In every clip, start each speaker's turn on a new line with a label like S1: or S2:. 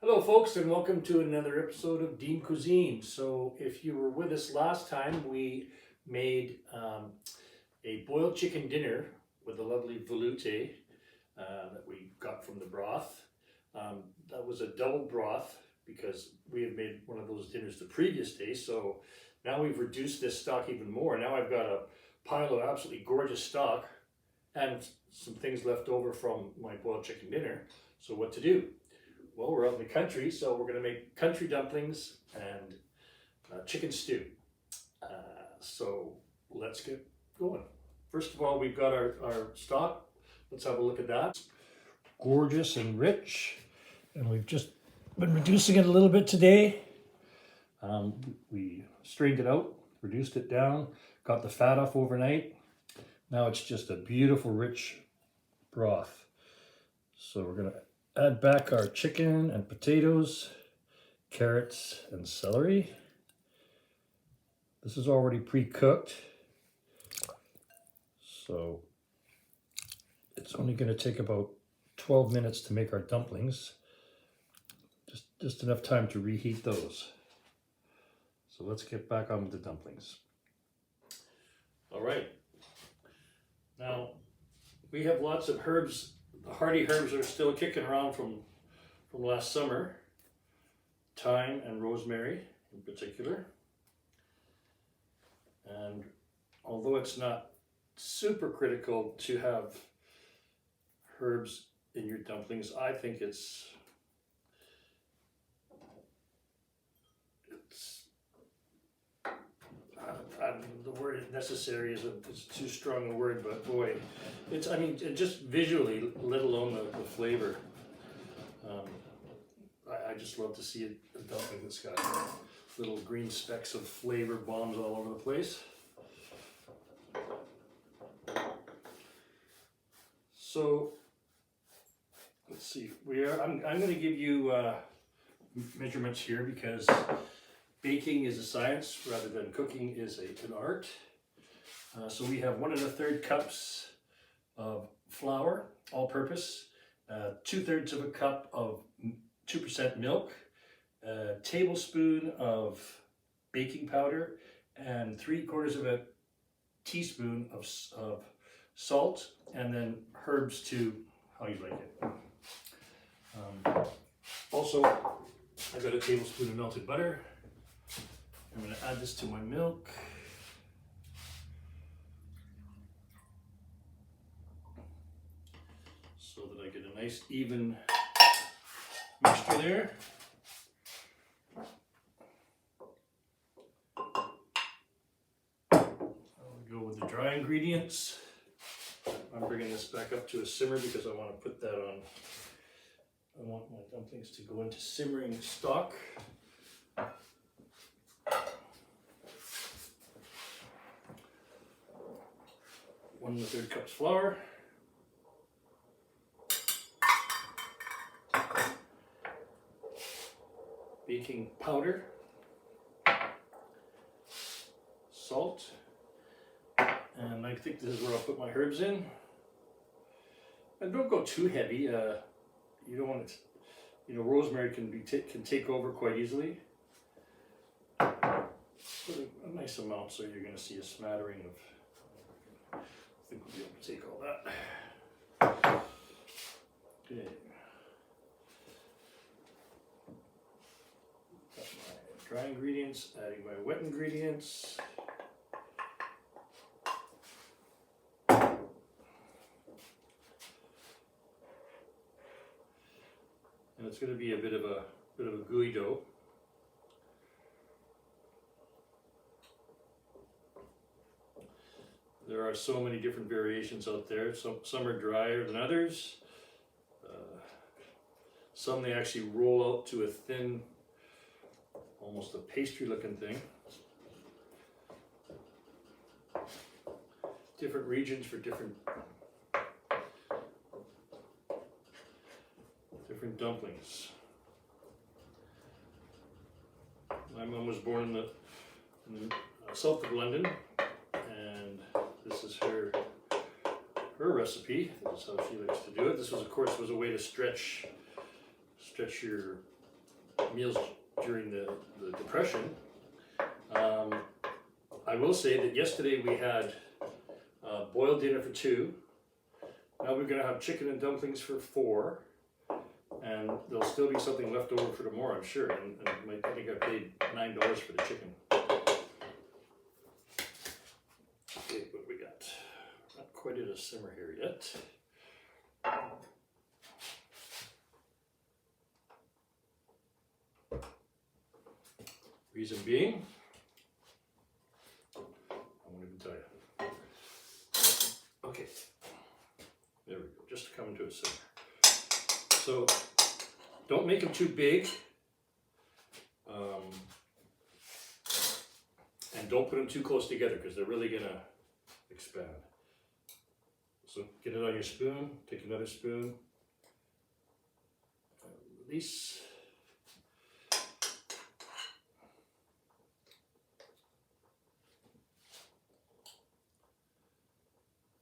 S1: Hello folks, and welcome to another episode of Dean Cuisine. So if you were with us last time, we made a boiled chicken dinner with a lovely velouté that we got from the broth. That was a double broth because we had made one of those dinners the previous day. So now we've reduced this stock even more. Now I've got a pile of absolutely gorgeous stock and some things left over from my boiled chicken dinner. So what to do? Well, we're out in the country, so we're going to make country dumplings and chicken stew. So let's get going. First of all, we've got our stock. Let's have a look at that. Gorgeous and rich. And we've just been reducing it a little bit today. We strained it out, reduced it down, got the fat off overnight. Now it's just a beautiful, rich broth. So we're going to add back our chicken and potatoes, carrots and celery. This is already pre-cooked, so it's only going to take about 12 minutes to make our dumplings. Just enough time to reheat those. So let's get back on with the dumplings. All right. Now, we have lots of herbs. The hardy herbs are still kicking around from last summer. Thyme and rosemary in particular. And although it's not super critical to have herbs in your dumplings, I think it's the word necessary is too strong a word, but boy, just visually, let alone the flavor. I just love to see a dumpling that's got little green specks of flavor bombs all over the place. So let's see. I'm going to give you measurements here because baking is a science rather than cooking is an art. So we have 1 1/3 cups of flour, all-purpose, 2/3 of a cup of 2% milk, a tablespoon of baking powder, and 3/4 of a teaspoon of salt, and then herbs to how you like it. Also, I've got a tablespoon of melted butter. I'm going to add this to my milk. So that I get a nice even mixture there. I'll go with the dry ingredients. I'm bringing this back up to a simmer because I want to put that on. I want my dumplings to go into simmering stock. 1 1/3 cups flour. Baking powder. Salt. And I think this is where I'll put my herbs in. And don't go too heavy. You don't want it. Rosemary can take over quite easily. Put a nice amount, so you're going to see a smattering of. I think we'll be able to take all that. Okay. Got my dry ingredients, adding my wet ingredients. And it's going to be a bit of a gooey dough. There are so many different variations out there. Some are drier than others. Some they actually roll out to a thin, almost a pastry looking thing. Different regions for different dumplings. My mom was born in the south of London, and this is her recipe. This is how she likes to do it. This was, of course, a way to stretch your meals during the Depression. I will say that yesterday we had boiled dinner for 2. Now we're going to have chicken and dumplings for 4. And there'll still be something left over for tomorrow, I'm sure. And I think I paid $9 for the chicken. Okay, what we got? Not quite at a simmer here yet. Reason being, I won't even tell you. Okay, there we go, just to come into a simmer. So don't make them too big, and don't put them too close together because they're really gonna expand. So get it on your spoon, take another spoon, release.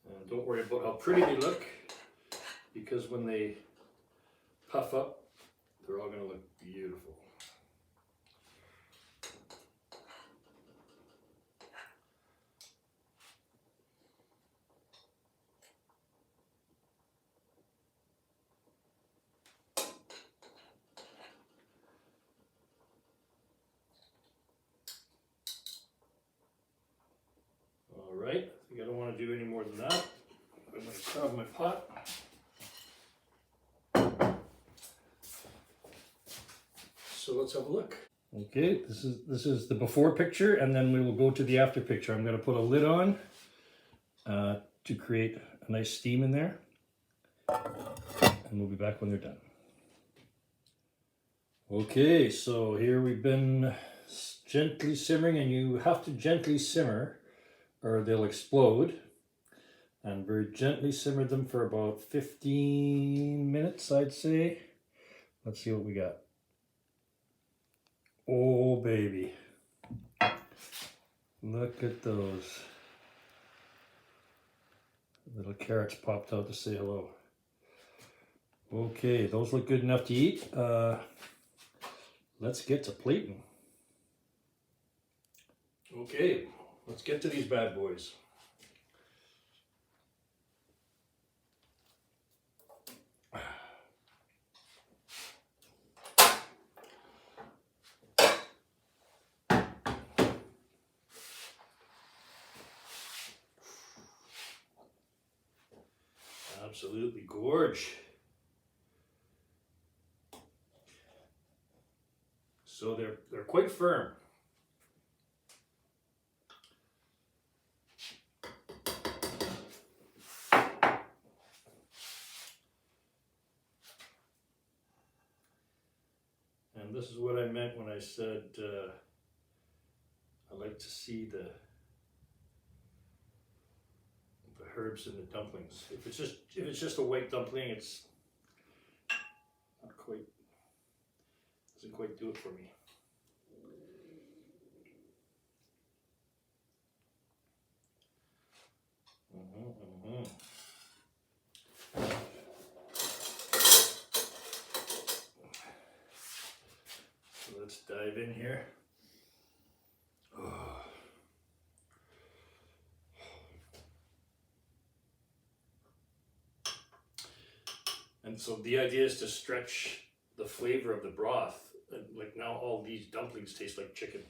S1: And don't worry about how pretty they look, because when they puff up, they're all going to look beautiful. All right, I think I don't want to do any more than that. I'm going to cover my pot. So let's have a look. Okay, this is the before picture, and then we will go to the after picture. I'm going to put a lid on to create a nice steam in there, and we'll be back when they're done. Okay, so here we've been gently simmering, and you have to gently simmer or they'll explode. And very gently simmer them for about 15 minutes, I'd say. Let's see what we got. Oh, baby. Look at those. Little carrots popped out to say hello. Okay, those look good enough to eat. Let's get to plating. Okay, let's get to these bad boys. Absolutely gorge. So they're quite firm. And this is what I meant when I said I like to see the herbs in the dumplings. If it's just a white dumpling, it's not quite, doesn't quite do it for me. So let's dive in here. And so the idea is to stretch the flavor of the broth. And like now all these dumplings taste like chicken,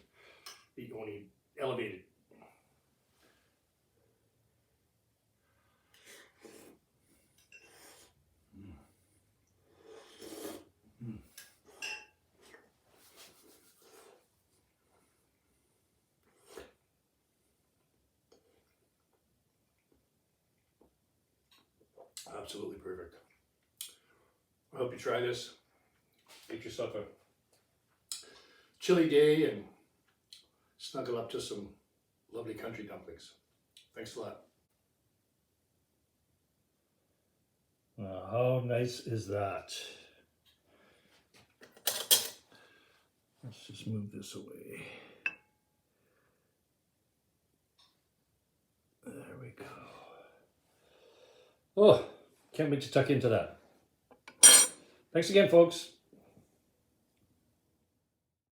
S1: only elevated. Absolutely perfect. I hope you try this. Get yourself a chilly day and snuggle up to some lovely country dumplings. Thanks a lot. How nice is that? Let's just move this away. There we go. Oh, can't wait to tuck into that. Thanks again, folks.